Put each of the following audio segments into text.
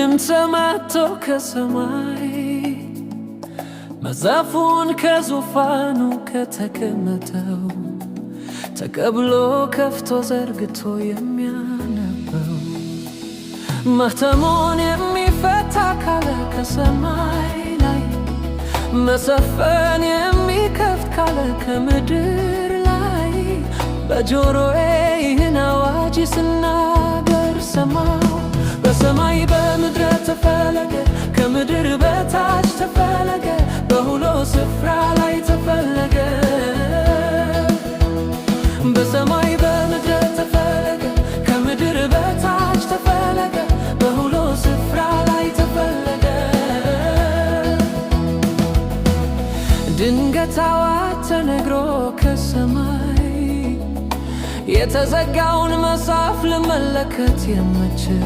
ድምፅ መጥቶ ከሰማይ መጽሐፉን ከዙፋኑ ከተቀመጠው ተቀብሎ ከፍቶ ዘርግቶ የሚያነበው ማኅተሙን የሚፈታ ካለ ከሰማይ ላይ መጽሐፍን የሚከፍት ካለ ከምድር ላይ በጆሮዬ ይህን አዋጅ ስናገር ሰማሁ። በሰማይ በምድር ተፈለገ፣ ከምድር በታች ተፈለገ፣ በሁሉ ስፍራ ላይ ተፈለገ። በሰማይ በምድር ተፈለገ፣ ከምድር በታች ተፈለገ፣ በሁሉ ስፍራ ላይ ተፈለገ። ድንገት አዋጅ ተነግሮ ከሰማይ የተዘጋውን መጽሐፍ ልመለከት የምችል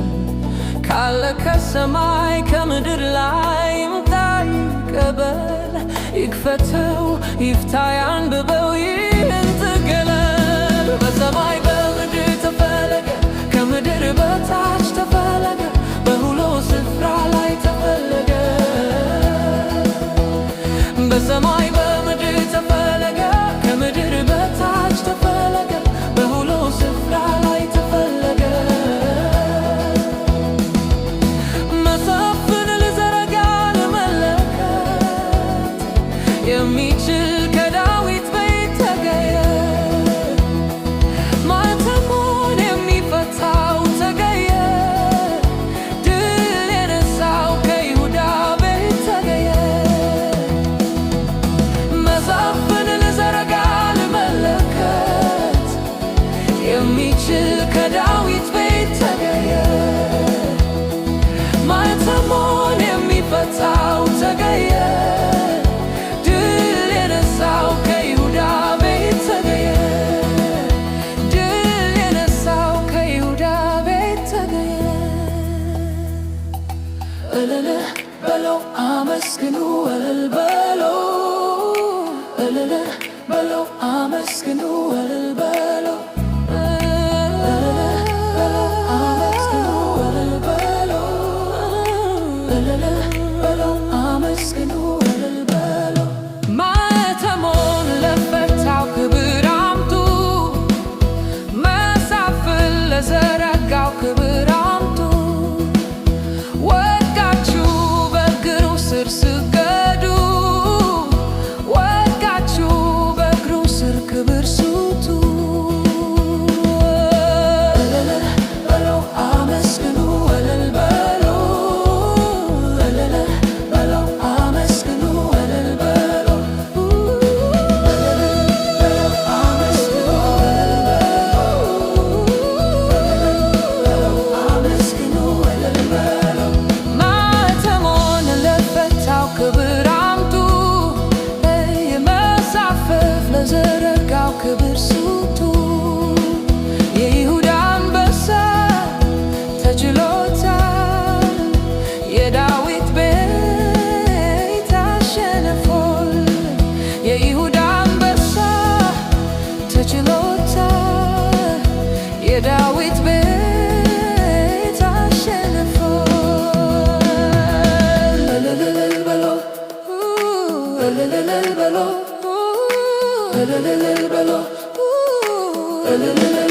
ካለ ከሰማይ ከምድር ላይ ይምጣ ይቀበል፣ ይክፈተው ይፍታ ያንብበው ይህን ትገለል። በሰማይ በምድር ተፈለገ፣ ከምድር በታች ተፈለገ፣ በሁሉ ስፍራ ላይ ተፈለገ። በሰማይ በምድር ተፈለገ፣ ከምድር በታች ተፈለገ፣ በሁሉ ስፍራ ላይ ተፈለገ። መጽሐፍን ልዘረጋ ልመለከት የሚችል ከዳዊት ቤት ተገኘ። ማኅተሙን የሚፈታው ተገኘ። ድል የነሳው ከይሁዳ ቤት ተገኘ። መጽሐፍን ልዘረጋ ልመለከት የሚችል ከዳዊት ቤት ተገኘ። ማኅተሙን የሚፈታው ተገኘ። ድል የነሳው ከይሁዳ ቤት ተገኘ። ድል የነሳው ከይሁዳ ቤት ተገኘ። እልል በለው አመስግኑ፣ እልል በለው፣ እልል በለው አመስግኑ፣ እልል በለው፣ ማኅተሙን ለፈታው ክብር አምጡ፣ መጽሐፍን ለዘረጋው ክብር አምጡ። ወድቃችሁ በእግሩ ስር ስገዱ፣ ወድቃችሁ በእግሩ ስር ክብር ስጡ። እልል በለው አመስግኑ፣ እልል በለው፣ እልል በለው አመስግኑ፣ እልል በለው፣ እልል በለው አመስግኑ፣ እልል በለው። ማኅተሙን ለፈታው ክብር አምጡ፣ መጽሐፍን ለዘረጋው ክብር ስጡ። የይሁዳ አንበሳ ተችሎታል፣ የዳዊት ቤት አሸንፏል። የይሁዳ አንበሳ ተችሎታል፣ የዳዊት ቤት አሸንፏል። እልል በለው፣ እልል በለው፣ እልል በለው፣ እልል